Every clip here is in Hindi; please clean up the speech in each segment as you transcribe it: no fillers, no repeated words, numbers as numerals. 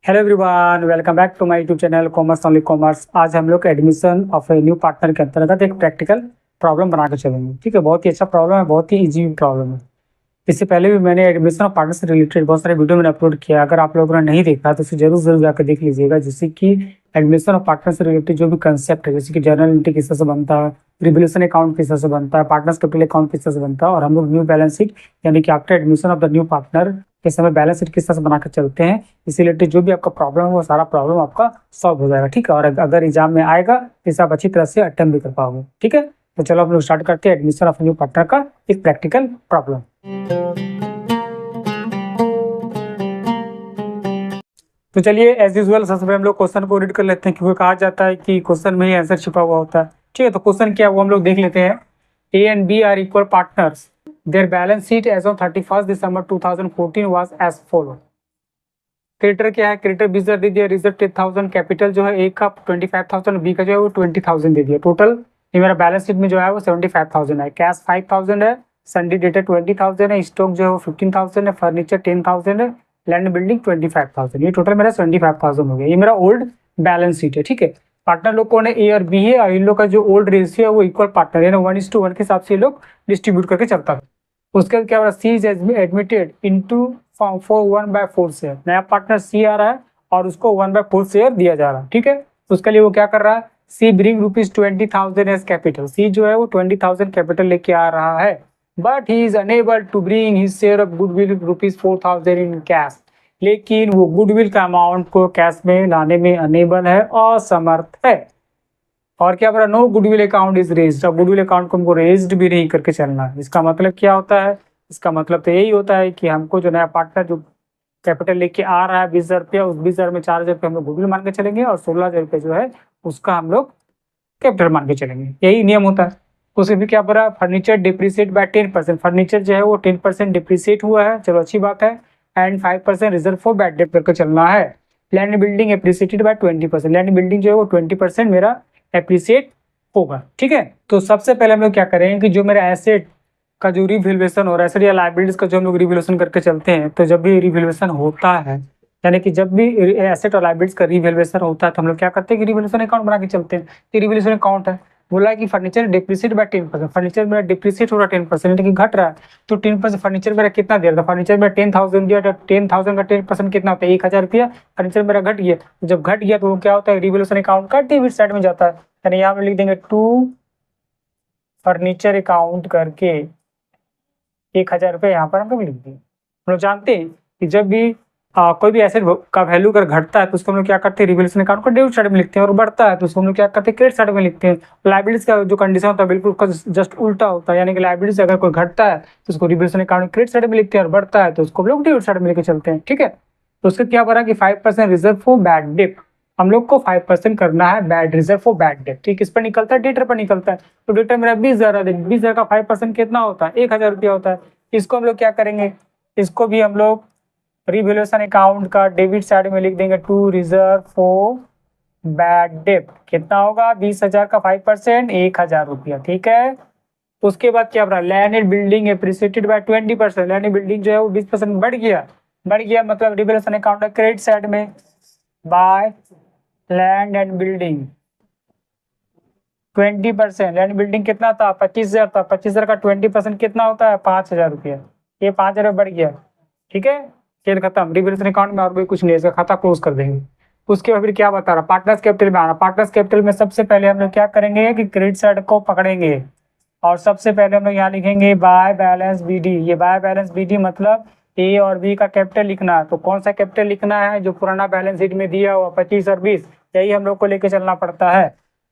Hello everyone, welcome back to my YouTube channel commerce only commerce. आज हम लोग admission of a new partner के अंतर्गत एक प्रैक्टिकल प्रॉब्लम बना के चलेंगे। ठीक है, बहुत ही अच्छा प्रॉब्लम है, बहुत ही इजी प्रॉब्लम है। इससे पहले भी मैंने एडमिशन ऑफ पार्टनर से रिलेटेड बहुत सारे वीडियो मैंने अपलोड किया। अगर आप लोगों ने नहीं देखा तो उसे जरूर जरूर जाकर देख लीजिएगा, जिससे कि एडमिशन ऑफ पार्टनर से रिलेटेड जो भी कंसेप्ट है, जैसे कि जर्नल एंट्री किस तरह से बनता है, रिवोल्यूशन अकाउंट किस तरह से बनता है, पार्टनर्स कैपिटल अकाउंट किस तरह से बनता है, और हम लोग न्यू बैलेंस शीट यानी कि after admission of the new partner के समय बैलेंस शीट किस तरह से बनाकर चलते हैं, इसी रिलेटेड जो भी आपका प्रॉब्लम है वो सारा प्रॉब्लम आपका सॉल्व हो जाएगा। ठीक है, और अगर एग्जाम में आएगा तो इसे आप अच्छी तरह से अटेम्प्ट भी कर पाओगे। ठीक है, तो चलो हम लोग स्टार्ट करते हैं एडमिशन ऑफ न्यू पार्टनर का एक प्रैक्टिकल प्रॉब्लम। तो चलिए एज यूजुअल सबसे पहले हम लोग क्वेश्चन को रीड कर लेते हैं, क्योंकि कहा जाता है कि क्वेश्चन में ही आंसर छिपा हुआ होता है। ठीक है, तो क्वेश्चन क्या है वो हम लोग देख लेते हैं। A and B are equal partners, their balance sheet as on 31 December 2014 was as follow. Creditor क्या है, क्रेडिटर बिजर दे दिया, रिजर्व 10,000, कैपिटल जो है ए का 25,000, बी का जो है वो 20,000 दे दिया। टोटल ये मेरा बैलेंस शीट में जो है वो 75,000 है। कैश 5,000 है, सन्डी डेटा 20,000 है, स्टॉक जो है वो 15,000 है, फर्नीचर 10,000 है, लैंड बिल्डिंग 25,000। ये टोटल मेरा 75,000 हो गया। ये मेरा ओल्ड बैलेंस शीट है। ठीक है, पार्टनर लोग कौन है, ए और बी है, और इन लोग का जो ओल्ड रेशियो है वो इक्वल पार्टनर यानी 1:1 के हिसाब से ये लोग डिस्ट्रीब्यूट करके चलता है। उसके बाद क्या हो रहा है, C is admitted into for 1/4 share. नया पार्टनर सी आ रहा है और उसको 1/4 शेयर दिया जा रहा है। ठीक है, उसके लिए वो क्या कर रहा है, C bring ₹20,000 as capital. C जो है वो 20,000 कैपिटल लेके आ रहा है, but he is unable to bring his share of goodwill ₹4,000 in cash. लेकिन वो गुडविल का अमाउंट को कैश में लाने में अनेबल है, असमर्थ है। और क्या बोला, no goodwill account is raised. अब गुडविल अकाउंट को हमको रेज्ड भी नहीं करके चलना है। इसका मतलब क्या होता है, इसका मतलब तो यही होता है कि हमको जो नया पार्टनर जो कैपिटल लेके आ रहा है 20,000 रुपया, उस 20,000 में 4,000 रुपये हम लोग गुडविल मान के चलेंगे और 16,000 रुपये जो है उसका हम लोग कैपिटल मान के चलेंगे। यही नियम होता है। उससे भी क्या बोला, फर्नीचर डिप्रिसिएट बाय 10%। फर्नीचर जो है वो 10% डिप्रिसिएट हुआ है, चलो अच्छी बात है। And 5% reserve for bad debt करके चलना है। Land building appreciated by 20%। Land building जो है वो 20% मेरा एप्रिसिएट होगा। ठीक है, तो सबसे पहले हम लोग क्या करेंगे कि जो मेरा एसेट का जो रिवैल्यूएशन हो रहा है, एसेट या लायबिलिटीज का जो हम लोग रिवैल्यूएशन करके चलते हैं, तो जब भी रिवैल्यूएशन होता है यानी कि जब भी एसेट और लायबिलिटीज का रिवैल्यूएशन होता है तो हम लोग क्या करते हैं कि रिवैल्यूएशन अकाउंट बना के चलते हैं। तो रिवैल्यूएशन अकाउंट है, बोला कि फर्नीचर डिप्रिसिएट बाय 10%। फर्नीचर मेरा डिप्रिसिएट हो रहा है 10%, लेकिन घट रहा है, तो 10% फर्नीचर मेरा कितना दे रहा था, फर्नीचर मेरा 10,000 दिया, तो 10,000 का 10% कितना होता है, 1,000 रुपया। फर्नीचर मेरा घट गया, तो जब घट गया तो वो क्या होता है, रिवैल्यूएशन अकाउंट का डेबिट साइड में जाता है। यानी यहाँ पे लिख देंगे टू फर्नीचर अकाउंट करके 1,000 रुपये यहाँ पर हम लोग लिख दिए। हम लोग जानते हैं कि जब भी कोई भी एसेट का वैल्यू अगर घटता है तो उसको हम लोग क्या करते हैं, रिवैल्यूएशन अकाउंट को डेबिट साइड में लिखते हैं, और बढ़ता है तो उसको हम लोग क्या करते हैं, क्रेडिट साइड में लिखते हैं। लायबिलिटीज का जो कंडीशन होता है बिल्कुल उसका जस्ट उल्टा होता है, यानी कि लायबिलिटीज अगर कोई घटता है तो उसको रिवैल्यूएशन अकाउंट क्रेडिट साइड में लिखते हैं, और बढ़ता है तो उसको हम लोग डेबिट साइड में लेके चलते हैं। ठीक है, तो उसका क्या बना कि 5% रिजर्व फॉर बैड डेट। हम लोग को 5% करना है bad reserve for bad date. ठीक, इस पर निकलता है, डेटर पर निकलता है। तो डेटर मेरा 20,000 है, 20,000 का 5% कितना होता है, 1,000 रुपया होता है। इसको हम लोग क्या करेंगे, इसको भी हम लोग रिवैल्यूएशन अकाउंट का डेबिट साइड में लिख देंगे, to reserve for bad debt. कितना होगा, 20,000 का 5% 1,000 रुपया। ठीक है, उसके बाद क्या बना, land and building appreciated by 20%। Land and building जो है वो 20% बढ़ गया, मतलब रिवैल्यूएशन अकाउंट का क्रेडिट साइड में by land and building 20%। Land building कितना था, 25,000 था, 25,000 का 20% कितना होता है, 5,000 रुपया। ये 5,000 बढ़ गया। ठीक है, खेल खत्म। रिवैल्यूएशन अकाउंट में और भी कुछ नहीं, इसका खाता क्लोज कर देंगे। उसके बाद फिर क्या बता रहा, पार्टनर्स कैपिटल में आना। पार्टनर्स कैपिटल में सबसे पहले हम लोग क्या करेंगे कि क्रेडिट साइड को पकड़ेंगे, और सबसे पहले हम लोग यहाँ लिखेंगे बाय बैलेंस BD। ये बाय बैलेंस BD मतलब ए और बी का कैपिटल लिखना है। तो कौन सा कैपिटल लिखना है, जो पुराना बैलेंस शीट में दिया हुआ 25 और 20, यही हम लोग को लेके चलना पड़ता है।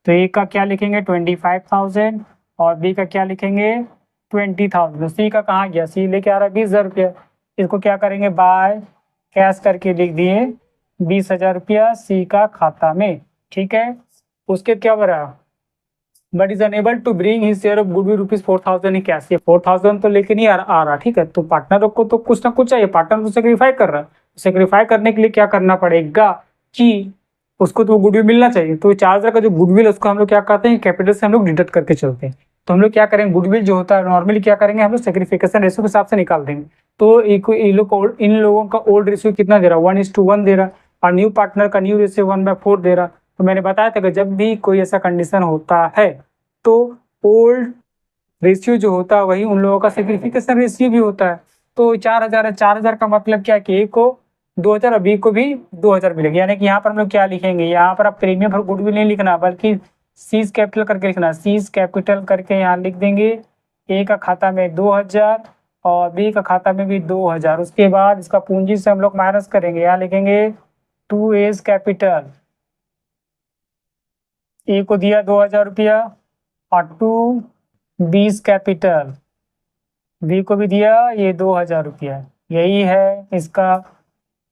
तो ए का क्या लिखेंगे 25,000, और बी का क्या लिखेंगे 20,000। सी का कहाँ गया, सी लेके आ रहा है 20,000 रुपया। इसको क्या करेंगे, बाय कैश करके लिख दिए 20,000 रुपया सी का खाता में। ठीक है, उसके क्या बना, but is unable to bring his share of goodwill ₹4,000 ही कैश। ये 4,000 तो लेके नहीं आ रहा। ठीक है, तो पार्टनर को तो कुछ ना कुछ चाहिए, पार्टनर तो सेक्रीफाई कर रहा है। सेक्रीफाई करने के लिए क्या करना पड़ेगा कि उसको तो गुडविल मिलना चाहिए। तो 4,000 का जो गुडविल है उसको हम लोग क्या करते हैं, कैपिटल से हम लोग डिडक्ट करके चलते हैं। तो हम लोग क्या करेंगे, गुडविल जो होता है नॉर्मली क्या करेंगे, हम लोग सेक्रीफिकेशन रेशियो के हिसाब से निकाल देंगे। तो इन लोगों का ओल्ड रेशियो कितना दे रहा है, 1:1 दे रहा है। और न्यू पार्टनर का न्यू रेशियो 1/4 दे रहा। तो मैंने बताया था कि जब भी कोई ऐसा कंडीशन होता है तो ओल्ड रेशियो जो होता है वही उन लोगों का सिग्निफिकेशन रेशियो भी होता है। तो 4,000 है, 4,000 का मतलब क्या कि ए को 2,000 और बी को भी 2,000 मिलेगी। यानी कि यहाँ पर हम लोग क्या लिखेंगे, यहाँ पर आप प्रीमियम और गुडविल नहीं लिखना बल्कि सीज कैपिटल करके लिखना। सीज कैपिटल करके यहाँ लिख देंगे ए का खाता में 2,000 और बी का खाता में भी 2,000। उसके बाद इसका पूंजी से हम लोग माइनस करेंगे, यहाँ लिखेंगे 2 एज कैपिटल। ए को दिया 2,000 रुपया और 2 बीस कैपिटल, बी को भी दिया ये 2,000 रुपया। यही है इसका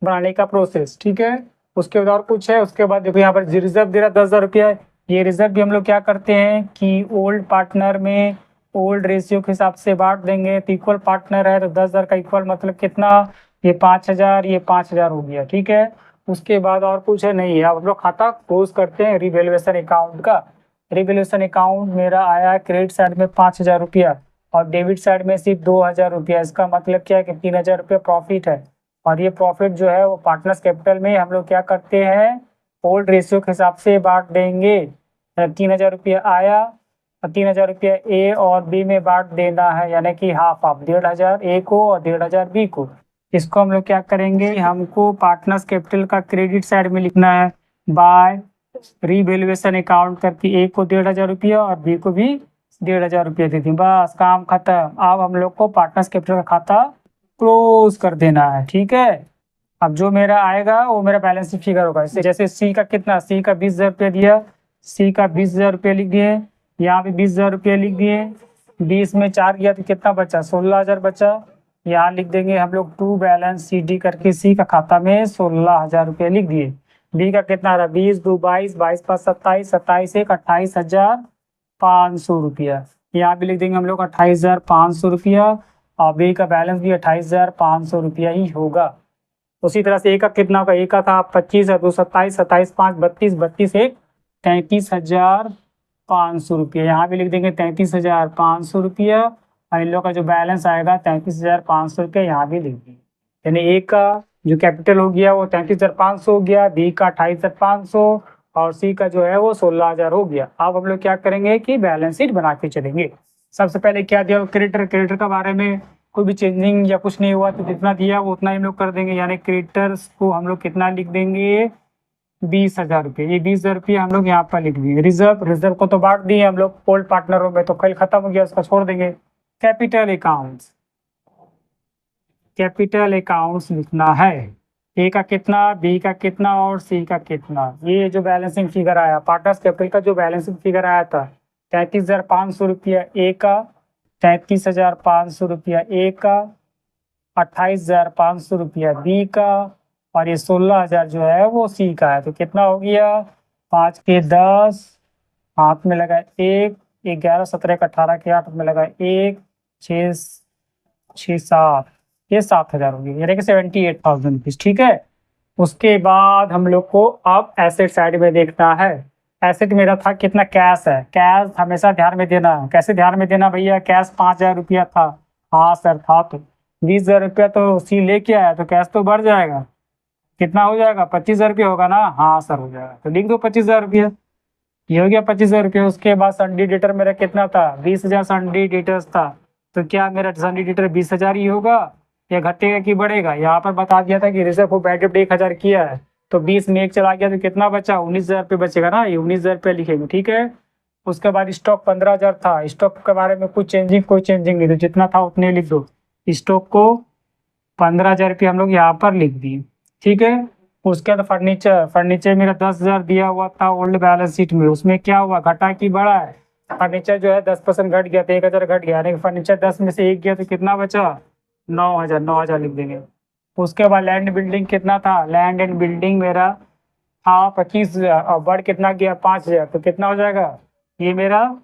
बनाने का प्रोसेस, ठीक है। उसके बाद और कुछ है, उसके बाद देखो यहाँ पर रिजर्व दे रहा 10,000 रुपया। ये रिजर्व भी हम लोग क्या करते हैं कि ओल्ड पार्टनर में ओल्ड रेशियो के हिसाब से बांट देंगे। तो इक्वल पार्टनर है तो 10,000 का इक्वल मतलब कितना, ये 5,000, ये 5,000 हो गया, ठीक है। उसके बाद और कुछ है नहीं है। अब हम लोग खाता क्लोज करते हैं रिवैल्यूएशन अकाउंट का। रिवैल्यूएशन अकाउंट मेरा आया क्रेडिट साइड में 5,000 रुपया और डेबिट साइड में सिर्फ 2,000 रुपया। इसका मतलब क्या है कि 3,000 रुपया प्रॉफिट है। और ये प्रॉफिट जो है वो पार्टनर्स कैपिटल में हम लोग क्या करते हैं, ओल्ड रेशियो के हिसाब से बांट देंगे। 3,000 रुपया आया और 3,000 रुपया ए और बी में बांट देना है, यानी कि हाफ हाफ, 1,500 ए को और 1,500 बी को। इसको हम लोग क्या करेंगे, हमको पार्टनर्स कैपिटल का क्रेडिट साइड में लिखना है बाय रिवैल्यूएशन अकाउंट करके ए को 1,500 रुपया और बी को भी 1,500 रुपया दे दी। बस काम खत्म। अब हम लोग को पार्टनर्स कैपिटल का खाता क्लोज कर देना है, ठीक है। अब जो मेरा आएगा वो मेरा बैलेंस शीट फिगर होगा। जैसे सी का कितना, सी का 20,000 रुपया दिया, सी का 20,000 रुपया लिख दिए, यहाँ पे 20,000 रुपया लिख दिए। 20 में 4 गया तो कितना बचा, 16,000 बचा। यहाँ लिख देंगे हम लोग टू बैलेंस सी डी करके सी का खाता में 16,000 रुपया लिख दिए। बी का कितना रहा, 20 2 22, 22 5 27, 27 1 28,500 रुपया। यहाँ भी लिख देंगे हम लोग 28,500 रुपया और बी का बैलेंस भी 28,500 रुपया ही होगा। उसी तरह से ए का कितना होगा, ए का था 25 है, 2 27, 27 5 32, 32 1 33,500 रुपया। यहाँ भी लिख देंगे 33,500 रुपया और इन लोग का जो बैलेंस आएगा 33,500 रुपया, यहाँ भी लिख देंगे। यानी ए का जो कैपिटल हो गया वो 33,500 हो गया, बी का 28,500 और सी का जो है वो 16,000 हो गया। अब हम लोग क्या करेंगे कि बैलेंस शीट बना के चलेंगे। सबसे पहले क्या दिया, क्रेडिटर के बारे में कोई भी चेंजिंग या कुछ नहीं हुआ तो जितना दिया वो उतना ही हम लोग कर देंगे। यानी क्रेडिटर्स को हम लोग कितना लिख देंगे, 20,000 रुपये। ये 20,000 रुपये हम लोग यहाँ पर लिख दिए। रिजर्व को तो बांट दिए हम लोग ओल्ड पार्टनरों में, तो कल खत्म हो गया, उसका छोड़ देंगे। कैपिटल अकाउंट्स लिखना है, ए का कितना, बी का कितना और सी का कितना। ये जो बैलेंसिंग फिगर आया पार्टनर्स कैपिटल का, जो बैलेंसिंग फिगर आया था 33,500 रुपया ए का, 33,500 रुपया ए का, 28,500 रुपया बी का और ये 16,000 जो है वो सी का है। तो कितना हो गया, 5 के 10, हाथ में लगा 1, 11 17 का 18 के 8 में लगा 1, 6 6 7, ये 7,000 हो गई, यानी कि 78,000 रुपीज, ठीक है। उसके बाद हम लोग को अब एसेट साइड में देखना है। एसेट मेरा था कितना, कैश है। कैश हमेशा ध्यान में देना है। कैसे ध्यान में देना भैया, कैश 5,000 रुपया था, हाँ सर था। तो 20,000 रुपया तो सी लेके आया तो कैश तो बढ़ जाएगा, कितना हो जाएगा, 25,000 रुपया होगा ना, हाँ सर हो जाएगा। तो लिख दो 25,000 रुपया, ये हो गया 25,000 रुपया। उसके बाद सन्डी डेटर मेरा कितना था, 20,000 सन्डी डेटर्स था। तो क्या मेरा सन्डी डेटर 20,000 ही होगा या घटेगा कि बढ़ेगा। यहाँ पर बता दिया था कि रिजर्व को बैड डेट 1,000 किया है तो 20 में 1 चला गया तो कितना बचा, 19,000 रुपये बचेगा ना, ये 19,000 रुपये लिखेंगे, ठीक है। उसके बाद स्टॉक 15,000 था। स्टॉक के बारे में कुछ चेंजिंग, कोई चेंजिंग नहीं, तो जितना था उतने लिख दो। स्टॉक को 15,000 रुपये हम लोग यहाँ पर लिख दिए, ठीक है। उसके बाद फर्नीचर मेरा 10,000 दिया हुआ था ओल्ड बैलेंस शीट में, उसमें क्या हुआ, घटा कि बढ़ा है। फर्नीचर जो है 10% घट गया तो 1,000 घट गया, यानी फर्नीचर 10 में से 1 गया तो कितना बचा, 9,000 लिख देंगे। उसके बाद लैंड बिल्डिंग कितना था, लैंड एंड बिल्डिंग मेरा था 25,000 और बढ़ कितना गया 5,000, तो कितना हो जाएगा, ये मेरा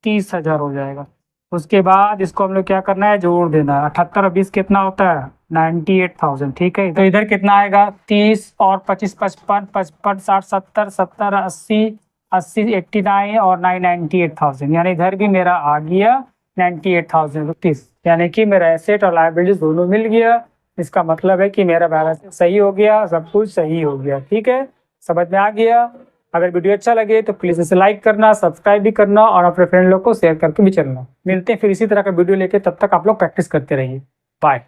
30,000 हो जाएगा। उसके बाद इसको हम लोग क्या करना है, जोड़ देना है। 78 और 20 कितना होता है, 98,000, ठीक है। तो इधर कितना आएगा, 30 और 25 55 55 60 70 70 80 80 89 और 98,000, यानी इधर भी मेरा आ गया 98,000 रुपीज, यानी कि मेरा एसेट और लायबिलिटीज दोनों मिल गया। इसका मतलब है कि मेरा बैलेंस सही हो गया, सब कुछ सही हो गया। ठीक है, समझ में आ गया। अगर वीडियो अच्छा लगे तो प्लीज़ इसे लाइक करना, सब्सक्राइब भी करना और अपने फ्रेंड लोग को शेयर करके भी चलना। मिलते हैं फिर इसी तरह का वीडियो लेके, तब तक आप लोग प्रैक्टिस करते रहिए। बाय।